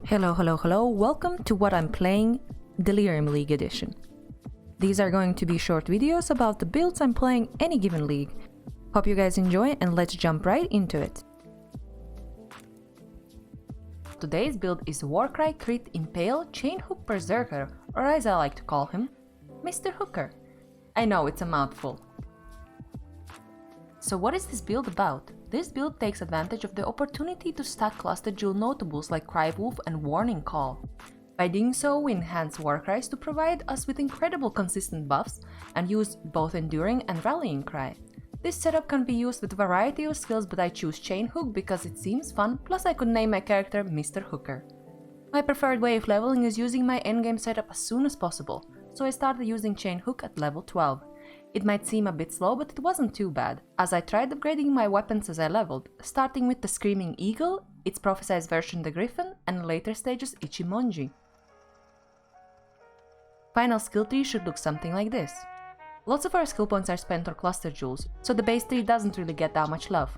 Hello, welcome to What I'm Playing Delirium League Edition. These are going to be short videos about the builds I'm playing any given league. Hope you guys enjoy and let's jump right into it. Today's build is Warcry Crit Impale Chainhook Berserker, or as I like to call him, Mr. Hooker. I know it's a mouthful. So what is this build about? This build takes advantage of the opportunity to stack cluster jewel notables like Crywolf and Warning Call. By doing so, we enhance Warcries to provide us with incredible consistent buffs and use both Enduring and Rallying Cry. This setup can be used with a variety of skills, but I choose Chainhook because it seems fun, plus I could name my character Mr. Hooker. My preferred way of leveling is using my endgame setup as soon as possible, so I started using Chainhook at level 12. It might seem a bit slow, but it wasn't too bad, as I tried upgrading my weapons as I leveled, starting with the Screaming Eagle, its prophesized version the Griffin, and later stages Ichimonji. Final skill tree should look something like this. Lots of our skill points are spent on cluster jewels, so the base tree doesn't really get that much love.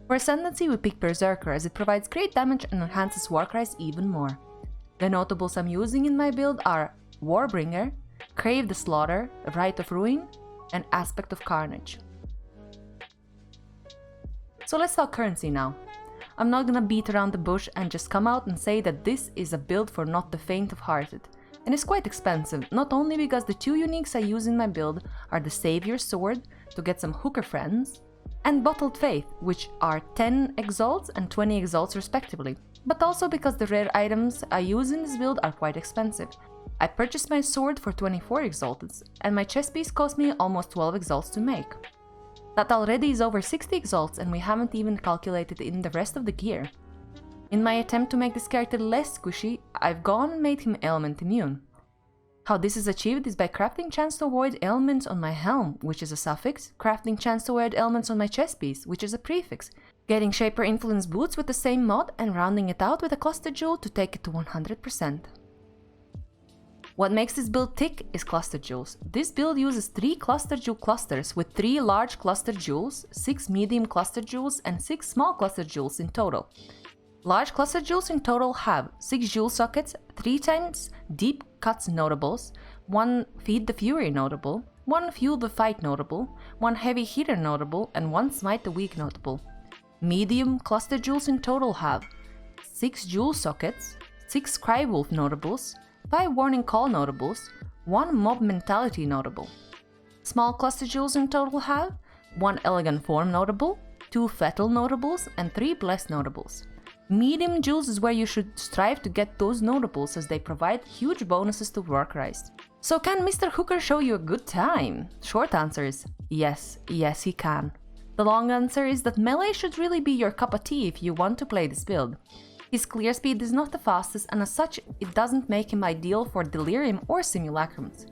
For Ascendancy we pick Berserker as it provides great damage and enhances Warcries even more. The notables I'm using in my build are Warbringer, Crave the Slaughter, Rite of Ruin, and Aspect of Carnage. So let's talk currency now. I'm not gonna beat around the bush and just come out and say that this is a build for not the faint of hearted. And it's quite expensive, not only because the two uniques I use in my build are the Savior's Sword to get some hooker friends, and Bottled Faith, which are 10 exalts and 20 exalts respectively, but also because the rare items I use in this build are quite expensive. I purchased my sword for 24 exalts, and my chest piece cost me almost 12 exalts to make. That already is over 60 exalts, and we haven't even calculated in the rest of the gear. In my attempt to make this character less squishy, I've gone and made him element immune. How this is achieved is by crafting chance to avoid elements on my helm, which is a suffix, crafting chance to avoid elements on my chest piece, which is a prefix, getting Shaper Influence boots with the same mod, and rounding it out with a cluster jewel to take it to 100%. What makes this build tick is cluster jewels. This build uses 3 cluster jewel clusters with 3 large cluster jewels, 6 medium cluster jewels, and 6 small cluster jewels in total. Large cluster jewels in total have 6 jewel sockets, 3 times Deep Cuts notables, 1 Feed the Fury notable, 1 Fuel the Fight notable, 1 Heavy Hitter notable, and 1 Smite the Weak notable. Medium cluster jewels in total have 6 jewel sockets, 6 Crywolf notables, 5 Warning Call notables, 1 Mob Mentality notable. Small cluster jewels in total have 1 Elegant Form notable, 2 Fatal notables, and 3 Blessed notables. Medium jewels is where you should strive to get those notables, as they provide huge bonuses to Warcries. So can Mr. Hooker show you a good time? Short answer is yes he can. The long answer is that melee should really be your cup of tea if you want to play this build. His clear speed is not the fastest, and as such it doesn't make him ideal for Delirium or Simulacrums.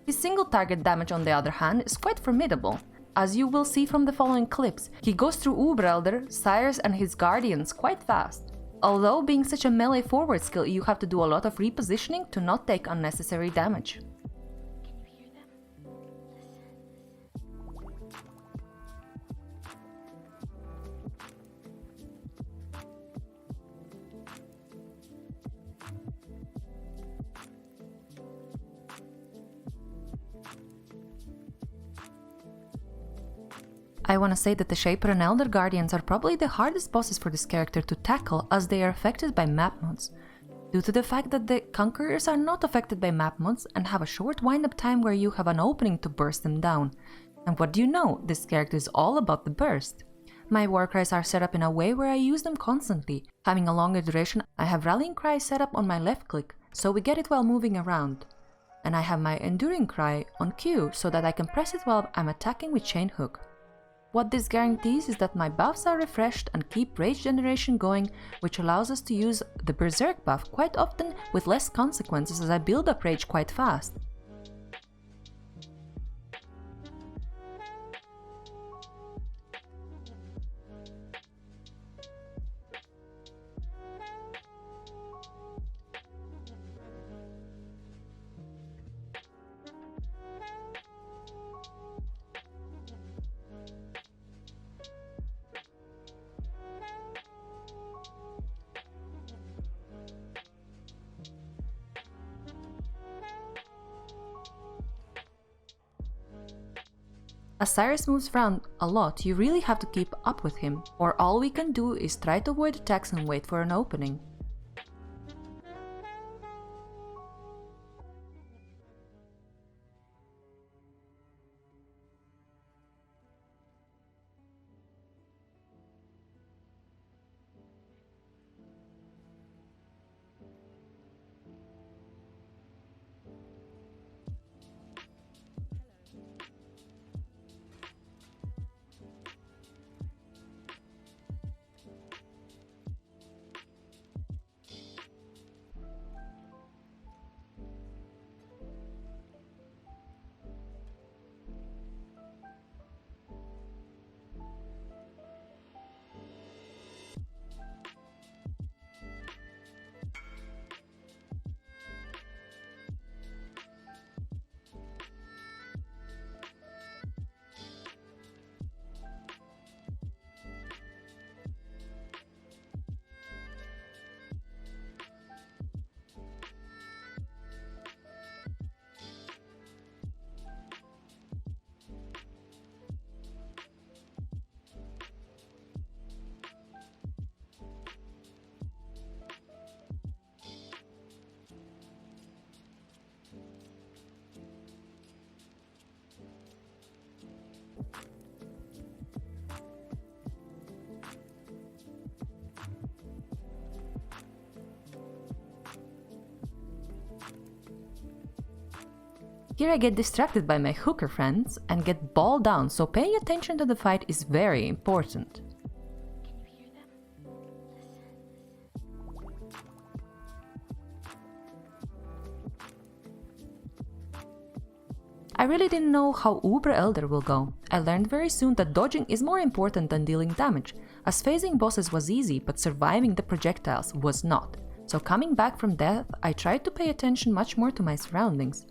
His single target damage on the other hand is quite formidable. As you will see from the following clips, he goes through Uberelder, Sires and his Guardians quite fast. Although being such a melee forward skill, you have to do a lot of repositioning to not take unnecessary damage. I wanna say that the Shaper and Elder Guardians are probably the hardest bosses for this character to tackle, as they are affected by map mods. Due to the fact that the Conquerors are not affected by map mods and have a short wind-up time where you have an opening to burst them down. And what do you know, this character is all about the burst. My Warcries are set up in a way where I use them constantly. Having a longer duration, I have Rallying Cry set up on my left click, so we get it while moving around. And I have my Enduring Cry on Q, so that I can press it while I'm attacking with Chainhook. What this guarantees is that my buffs are refreshed and keep rage generation going, which allows us to use the Berserk buff quite often with less consequences, as I build up rage quite fast. As Cyrus moves around a lot, you really have to keep up with him, or all we can do is try to avoid attacks and wait for an opening. Here I get distracted by my hooker friends and get balled down, so paying attention to the fight is very important. I really didn't know how Uber Elder will go. I learned very soon that dodging is more important than dealing damage, as phasing bosses was easy but surviving the projectiles was not. So coming back from death, I tried to pay attention much more to my surroundings.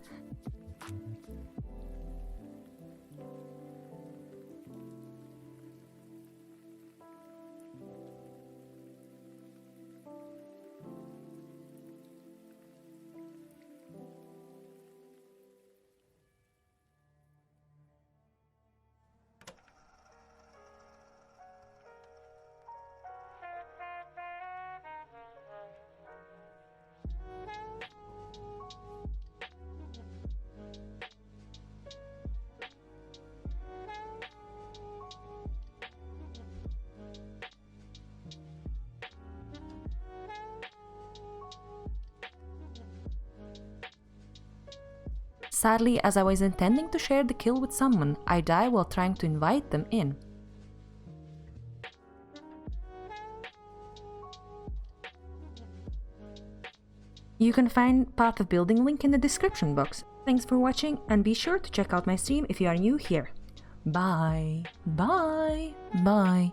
Sadly, as I was intending to share the kill with someone, I die while trying to invite them in. You can find Path of Building link in the description box. Thanks for watching and be sure to check out my stream if you are new here. Bye, bye, bye.